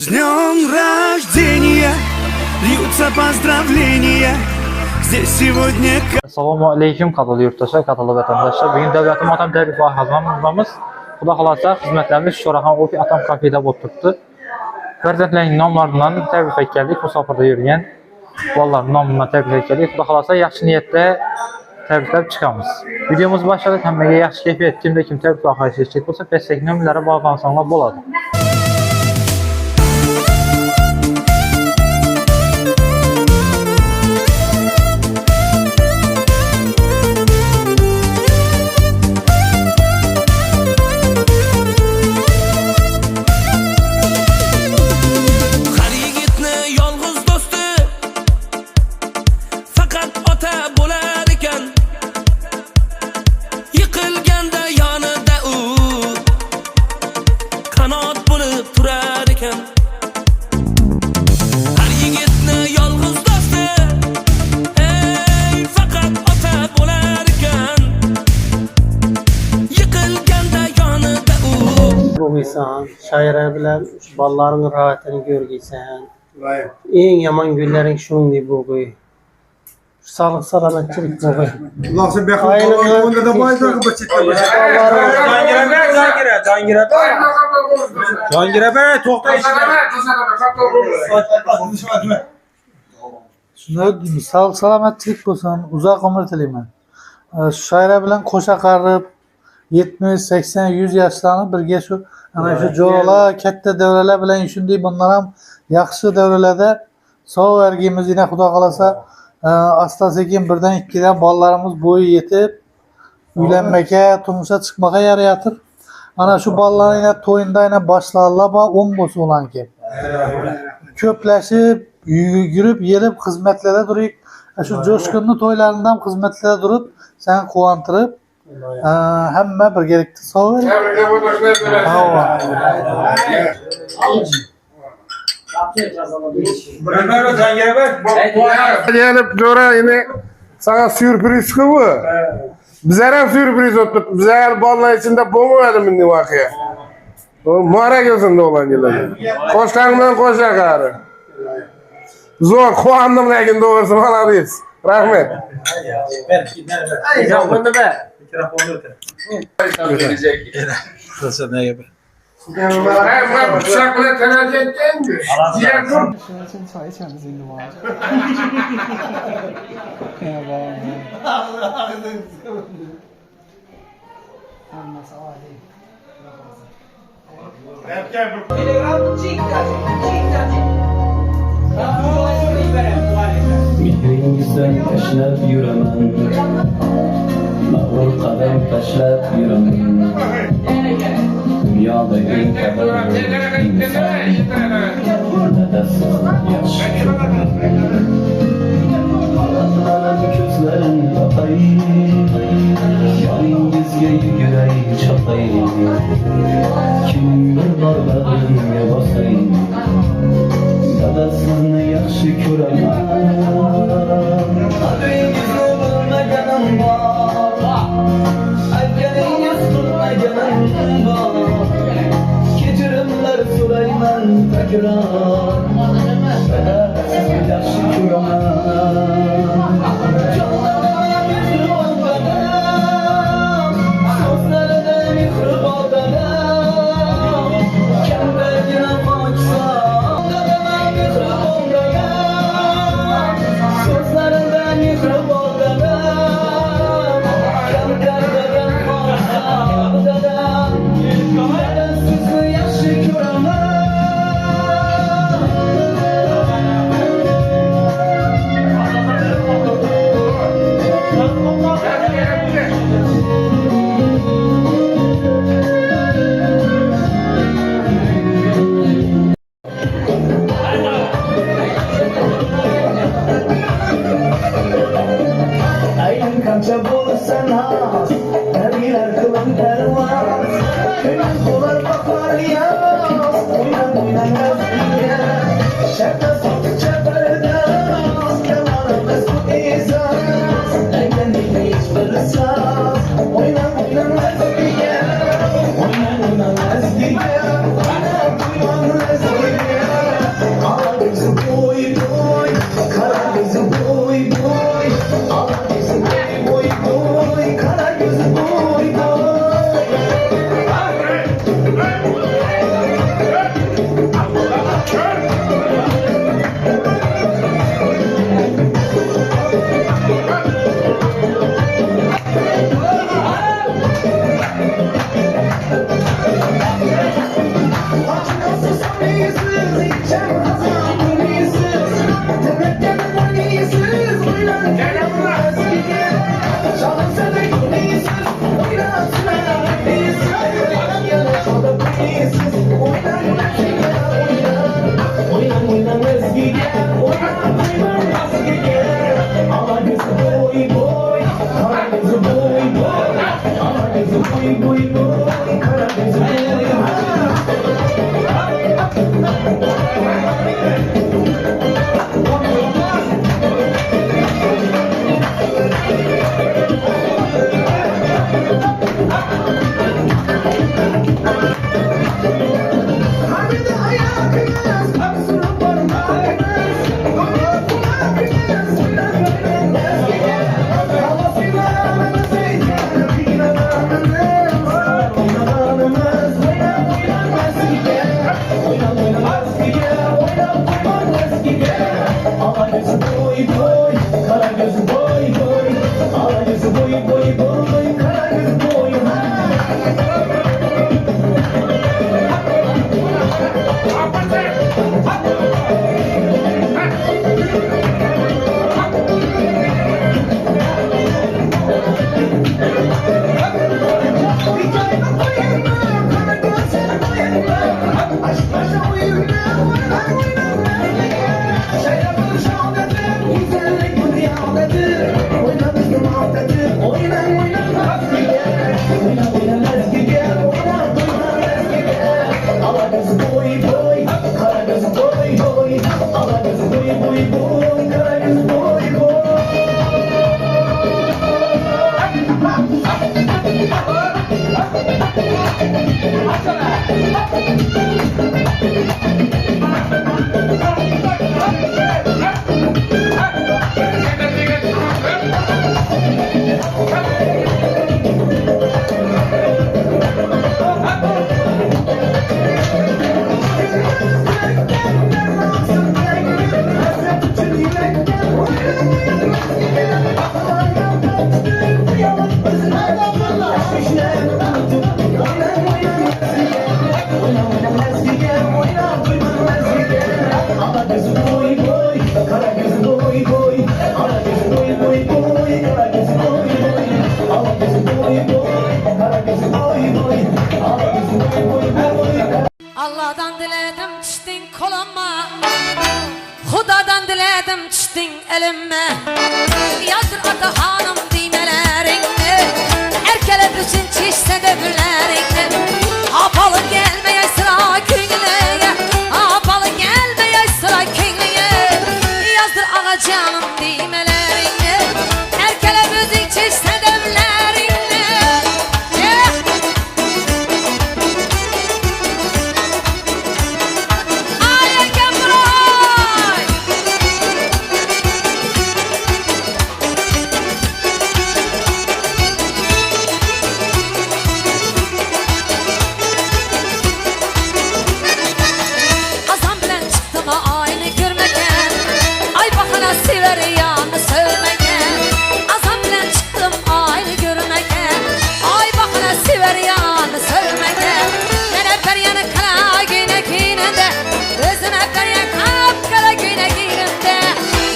С днем рождения льются поздравления. Здесь сегодня... Assalomu alaykum qadrli yurtdoshlar, qadrli vatandoshlar. Bugun davlatim otam tabrik va xizmatimiz Xudo xolasa xizmatlarimiz Sho'raxon Ofi Atom kafeda bo'lib turibdi. Farzandlarning nomlari bilan tabriklayib keldik. Musofirda yurgan bolalar nomidan tabriklayib keldik. Xudo xolasa yaxshi niyatda tabriklab chiqamiz. Videomiz boshida hammaga yaxshi kayfiyat, kimda kim tabriklar qilishchi bo'lsa, Facebook nomerlari bog'lansanlar bo'ladi. Şaira bilen balların rahatını görgeysen. En yaman günlerin şunun gibi boğuy. Sağlık salametçilik boğuy. Allah'sı bekle balığında da bayılır ki bıçıkla. Cangire be, tokta işine. Şuna sağlık salametçilik bolsan, uzak ömür tileyman. Şaira bilen koşa qarıp 70, 80, 100 yaşlarını birge şu ana şu jo'ralar, katta davralar bilan shunday bunlar ham yaxshi davralarda sog' vergimiz yine Xudo xolasa asta sekin birdan ikkidan bolalarimiz bo'yi yetib uylanmaka, turmushga chiqmaga yarayatir. Ana şu bolalar yine to'yinda yine boshlarlar bor 10 bo'lsa ulanki. Ko'plashib, yurib, yelib xizmatlarda turib, şu jo'shqinli to'ylarida ham xizmatlarda turib, seni quvontirib hamma birgalikda sog' Gelip Jora yine sana sürpriz kıvı. Bize hem sürpriz ottuk. Bize her balla içinde boğmadı mı vakıya. Muhara gözünde olan yıllar. Koşkanından koşa karı. Zor kuandım lakin doğrusu faladıyız. Rahmet. Ben bıçakla tenazi ettim mi? Diğer dur. Mehringizden taşlab yuraman, mağrur qadam tashlab yuraman. Dunyoda eng qadrli inson, dadasiz yaxshi ko'raman. Ko'zlarim yoqay, yoningizga yuguray choqay. Kimdir borlarimga bosay, dadasizni yaxshi ko'raman. Qadringizni bilmaganim bor, aytganingiz qilmaganim bor. Kechirimlar so'rayman takror, dadasizni yaxshi ko'raman. Jonlarimdan mehribon dadam, so'zlaridan mehribon dadam, kambargina pokson dadam, mehribon dadam, so'zlaridan mehribon dadam, kambar dadam, pokson dadam, dadam sizni yaxshi ko'raman. Ayın kança bulursan ha, dergiler kılın pervaz. Köyün dolar bakar ya, oynan yazgıya. Şarkı sattıkça berdaz, kemanımız bu izaz. Ergenliğine hiç bırısaz, oynan yazgıya. Oynan yazgıya, bana duyman yazgıya. Allah'dan diledim düştün koluma, Hudadan diledim düştün elime. Yazdır ata hanım düğmelerini, erkele bütün çişse devürlerini. Apalı gelmeye sıra künlüye, apalı gelmeye sıra künlüye. Yazdır ağa canım düğmelerini, erkele bütün çişse devürlerini.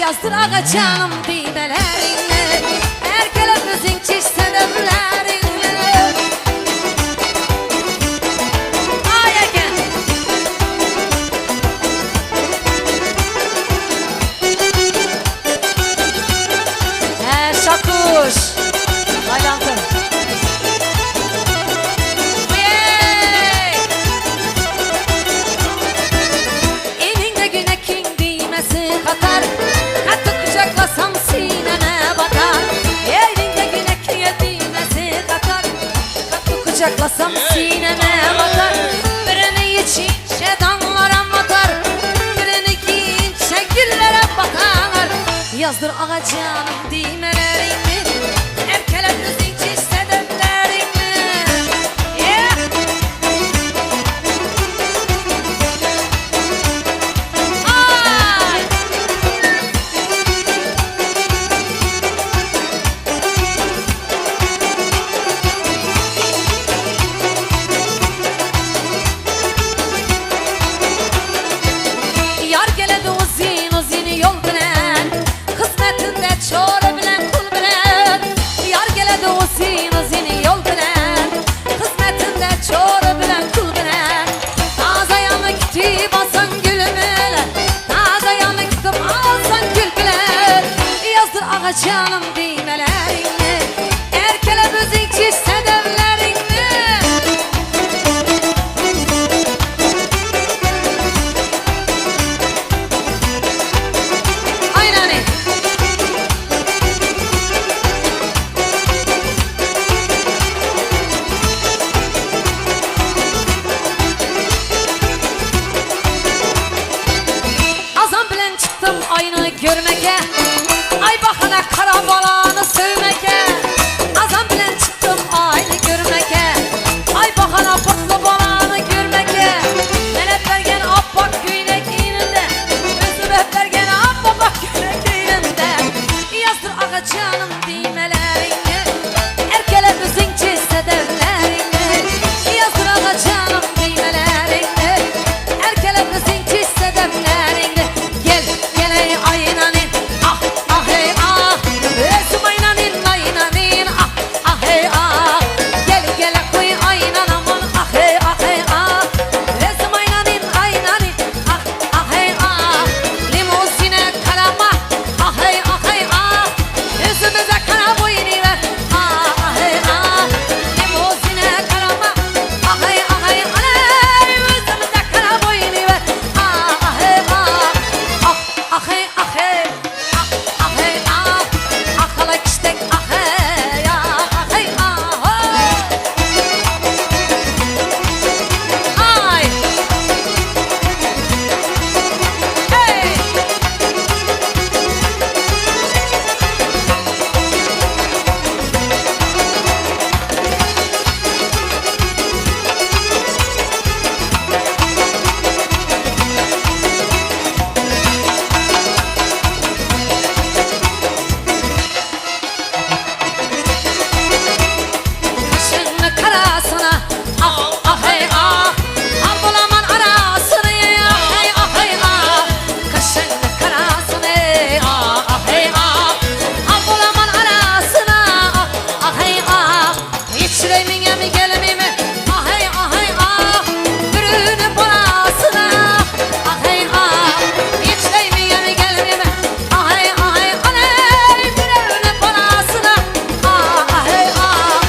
Yazdır ağa canım düğmelerini, erkelemizin çiş sebeplerini. Ay egen. Şakuş. Aylantın. Elinde güne king düğmesi katar, kucaklasam sineme batar. Elinde güne kiye düğmesi katar, kucaklasam sineme batar. Birini için şedanlara batar, birini giyince güllere batar. Yazdır ağa canım düğmelerini, erkelemizin çiş sebeplerini. Yeah. Yar geledi uzin uzin yol bilen, hizmetinde çore bilen kul bilen. görmeke. Ay bakana kara balanı sövmeke. Azam bilen çıktım aynı görmeke. Ay bakana pırtlı balanı görmeke. Menet vergen appak güynek iğninde. Özümet vergen appak güynek iğninde. Yazdır ağaçyanım dimelerini. Erkele müzinkçi sedevlerini. Yazdır ağaçyanım dimelerini. Erkele müzinkçi sedevlerini. Gel gele aynanin. Ah ah hey ah. Resim aynanin aynanin. Ah ah hey ah. Gel gele koy aynan aman. Ah hey ah hey ah. Resim aynanin aynanin. Ah ah hey ah. Limuzine kalama. Ah hey ah hey ah. Yüzümüze kara boyunu ver. Ah ah hey ah. Limuzine kalama. Ah hey ah hey ah. Yüzümüze kara boyunu ver. Ah ah hey ah. Ah ah hey ah hey. Ah ah hey ah. Akala kiştek ah hey ah ah hey ah. Ay. Hey. Kaşını karasına ah ah hey ah. Al bulaman arasını ah hey ah hey ah. Kaşını karasını ah ah hey ah. Al bulaman arasına ah ah hey ah. Yetişireyim mi gelmeyeyim ah hey ah hey ah. Bürünü parasına ah hey ah. Yetişireyim mi gelmeyeyim ah hey ah hey ah. Bürünü parasına ah ah hey ah.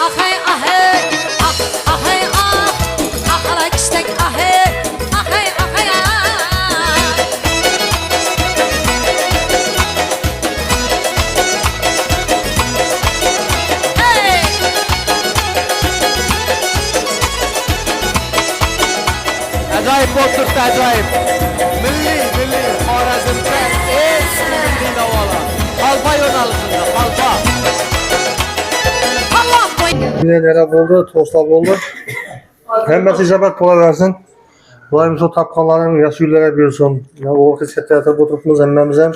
Ah hey ah hey ah ah hey ah. Ah ala kiştek ah hey ah hey ah hey ah. Hey. Acayip Bozkurt'ta acayip. Milli Xorazm'da eski havalar. Kalpa yönalışında, kalpa. Allah boy. Nerelere buldu, tostal buldu. Hemmesi icabet bola versin. Dolayım şu tapkanların yaş yüllere büyüsün. Ya, o vakit çetriyata oturtmuz emmemizem.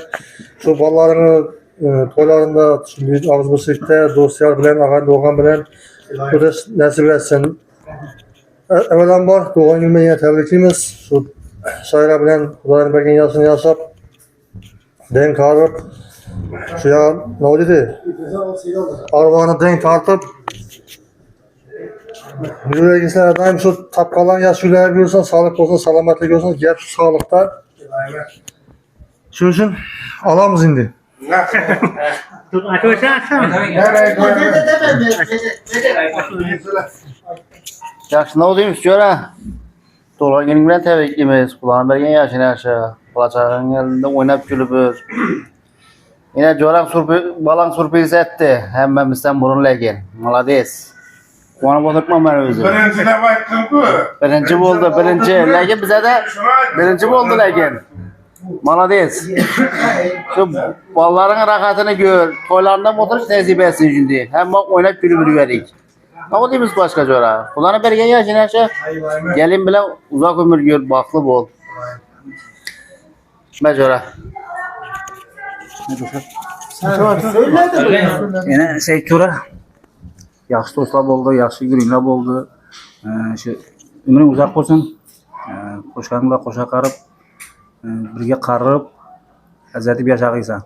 Şu ballarını toylarında, ağzımı sıçtı, dostlar bilen, ağayın doğan bilen bu da nasip etsin. Evvelen var, doğan günüme yine tebrikliyimiz. Şu şaira bilen, Kudayın Bergen yazını yazıp, denk ağırıp, şu ya, ne oldu dedi? Arvağını denk tartıp, yüreğe gitsinler daim şu tapkalan yaş yüreğe biliyorsan, sağlık olsun, salametlik olsun, gel şu sağlıkta. Şu için alamız indi. Yaxşı, ne olayım görə? Dolar günü bilen təbrikliyimiz. Kulağın bergen yaşın yaşa. Balacağın elinde oynap gülübüz. Yine corak balan sürpriz etti. Hemmemizden burun legin. Malades. Ona bozukma ben özü. Birinci de baktın bu. Birinci oldu, birinci. Legin bize de birinci oldu legin. Malades. Şu balların rahatını gör. Toylarında motor tezip etsin şimdi. Hem bak oynap gülübür verik. Ne olayım başka cora? Kulağın bergen yaşın yaşa. Gelin bile uzak ömür gör, baklı bol. Mecora. Yine sektöre yaxşı dostlar oldu, yaxşı günler oldu. Şu ömrün uzak olsun. Qo'shganlar qo'sha qarib, birga qarib, azatib yashag'iysan.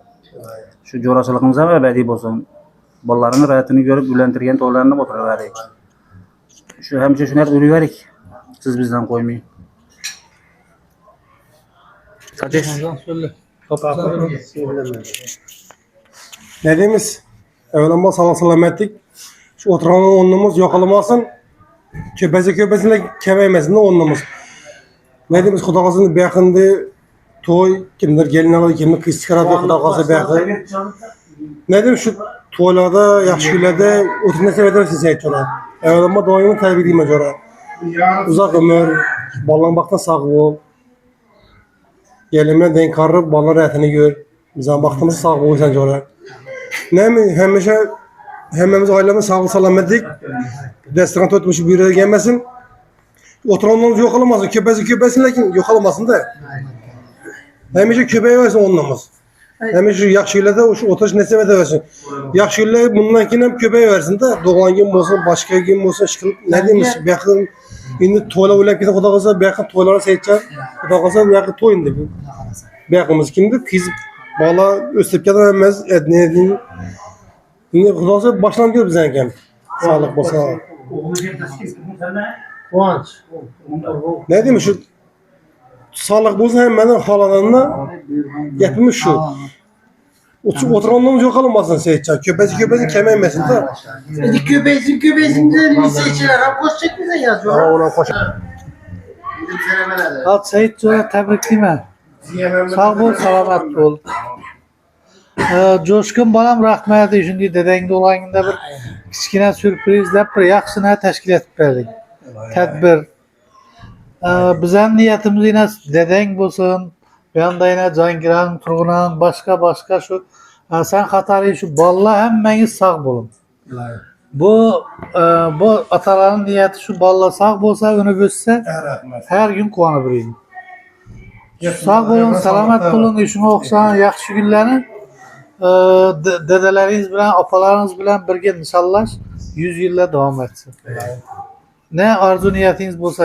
Shu jo'rachiligimiz ham abadiy bo'lsin. Bolalarini hayotini ko'rib, uylantirgan to'ylarni o'tiraverik. Shu hamisha shunday o'ylayverik. Siz bizdan qo'ymang. Ne demiş? Evlenme sağlık selametlik. Şu oturan onluğumuz yok olmasın. Köpesine kemeymesin de onluğumuz. Ne demiş? Kudakasını beyakındı. Toy kimdir gelin alır, kimdir kız çıkaradı kudakası beyakı. Ne demiş? Şu toylarda, yaxşı günlerde oturma sebebi seçiyorlar. Evlenme doğayını kaybedeyim acaba. Uzak ömür, ballanmaktan sağ ol. Gelimden denk karıp balların etini gör. Bizden baktığımız sağ boysan sonra. Ne mi? Hemmemiz ailemiz sağlık salametlik. Restoran tutmuş bir yere gelmesin. Oturanlarımız yok olmasın. Köpesin lakin yok olmasın da. Hemşe köpeği versin onlamaz. Hemşe yakşıyla da oturuş nesebede versin. Yakşıyla bundan hem köpeği versin de. Doğan gün olsun, başka gün olsun. Ne demiş? Bakın şimdi toyla uylap gidip kuda kalsa bakın toylara seçeceğim. Kuda kalsa bakın toyun dedi. Bakımız kimdi? Kız bala östepkeden vermez. Ne edeyim? Şimdi kuda kalsa başlan diyor bize enkem. Sağlık olsa. Kıvanç. Ne demiş şu sağlık bulsa hemen halanına yapmış şu. Oturanlarımız yok olmasın seçeceğim. Köpeği kememesin de. Hadi köpeğin bir seçiler. Ha koşacak bize yazıyor. Ona koş. Hat Seyit Coş'a tebrikliyim. Sağ bol, salamat bol. Coşkun balam rahmet şimdi dedengde olayında bir kichkina sürprizle bir yaxshini tashkil etib berdik. Tadbir. Bizning niyatimiz yine dedeng bo'lsin, bu yoqda yine Jangirang, Turg'unan, boshqa shu sen qatori shu bolalar hammangiz sog' bo'lin. Bu atalarning niyati shu bolalar sog' bo'lsa, uni bo'lsa har kun quvonib yuring. Sog' bo'lin, salomat bo'lin, shunga o'xshagan yaxshi kunlarni dedalaringiz bilan, opalaringiz bilan birga nishonlash 100 yillar davom etsin. Ne arzu niyetingiz bo'lsa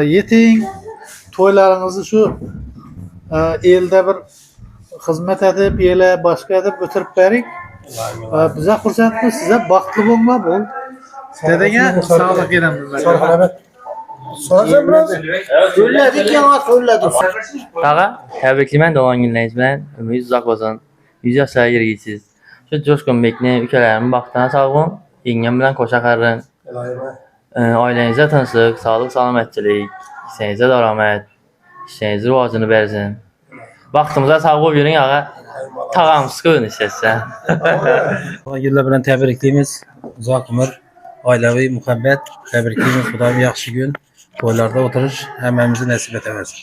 yeting, to'ylaringizni shu elda bir xizmat etib, elga boshqa etib o'tirib bering. Biza xursandmiz, sizlar baxtli bo'linglar bu. Dedanga sog'lik beraman. Rahmet. Soracağım biraz. Söyledik ya, söyledik. Tağa, təbrikləmən doğan günləriniz bilən ömrünüz uzaq olsun. 100 yaşlara girəcəksiniz. Şu Coşkun Bekli ülkələrimin vaxtına sağ olun. Yengəm bilən qoşaqarın. Ailənizə tınslıq, sağlıq, salamətllik, işinizə dəramət, işinizin rivacını versin. Vaxtımıza sağ ol yürüyün ağa. Tağam sıkın istəsən. Yıllar bilen tebrikliyimiz. Uzak ömür, ailevi muhabbet. Tebrikliyimiz. Bu da bir yaxşı gün. Toylarda oturuş hemmemizi nasip etemez.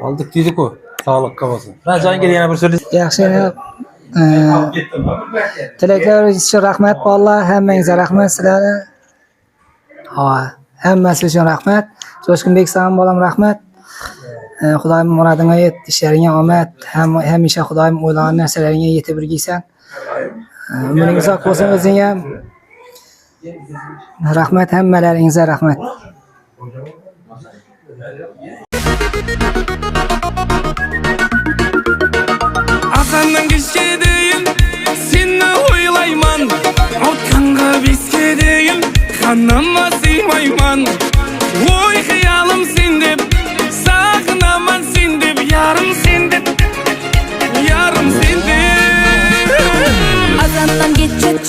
Aldık dedik o. Sağlık kafası. Ben Cangir yine bir söyle. Yaxshi. Tilaklarimiz uchun rahmat bolalar, hammangizga rahmat sizlarga. Hammasi uchun rahmat. Jo'shqinbek san bolam rahmat. Xudoyim murodingga yet, ishlaringga omad, hamisha xudoyim o'ylagan narsalaringga yetib yurgaysan. Umring uzoq bo'lsin o'zingga. Rahmat, hammalaringizga rahmat. Akandan kişke değil, seni oylayman. Otkanga biske değil, kanama sıymayman. Oy hıyalım sindip, sakınaman sindip, yarım sindip, yarım sindip. Azandan geçecek,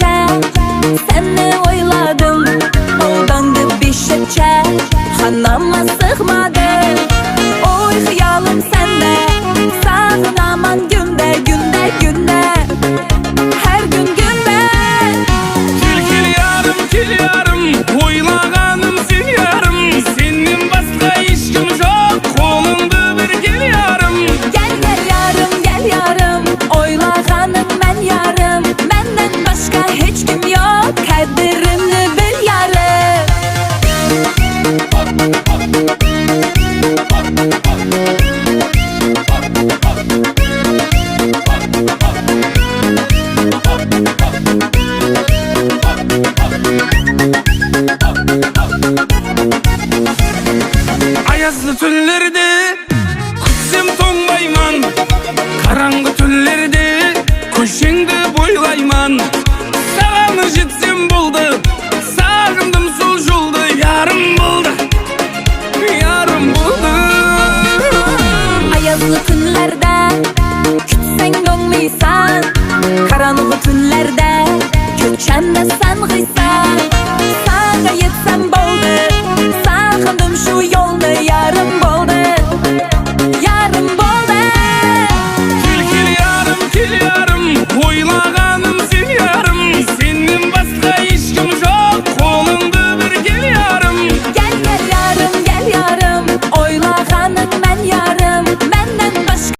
seni oyladım. Oldandı bişecek, kanama sıkmadım. Oy hıyalım sende, sakınaman günde, günde, günde. Her gün günde. Kil yarım, oylağanım sen yarım. Senin başka işkin yok, kolumda bir gel yarım. Gel gel yarım, gel yarım. Oylağanım ben yarım. Benden başka hiç kim yok. Kaderini bil yarım. Ayazlı tüllerde kutsum tonbayman. Karanlık tüllerde köşеңді boylayman. Sağını jitsem buldu, sağındım sol joldu. Yarım buldu, yarım buldu. Ayazlı günlerde kütsen dönmeysen. Karanlık günlerde köçende sen gıysan. Sana yetsem boldu, sağındım şu yolda. Yarım boldu, yarım boldu. Kil yarım, oylağanım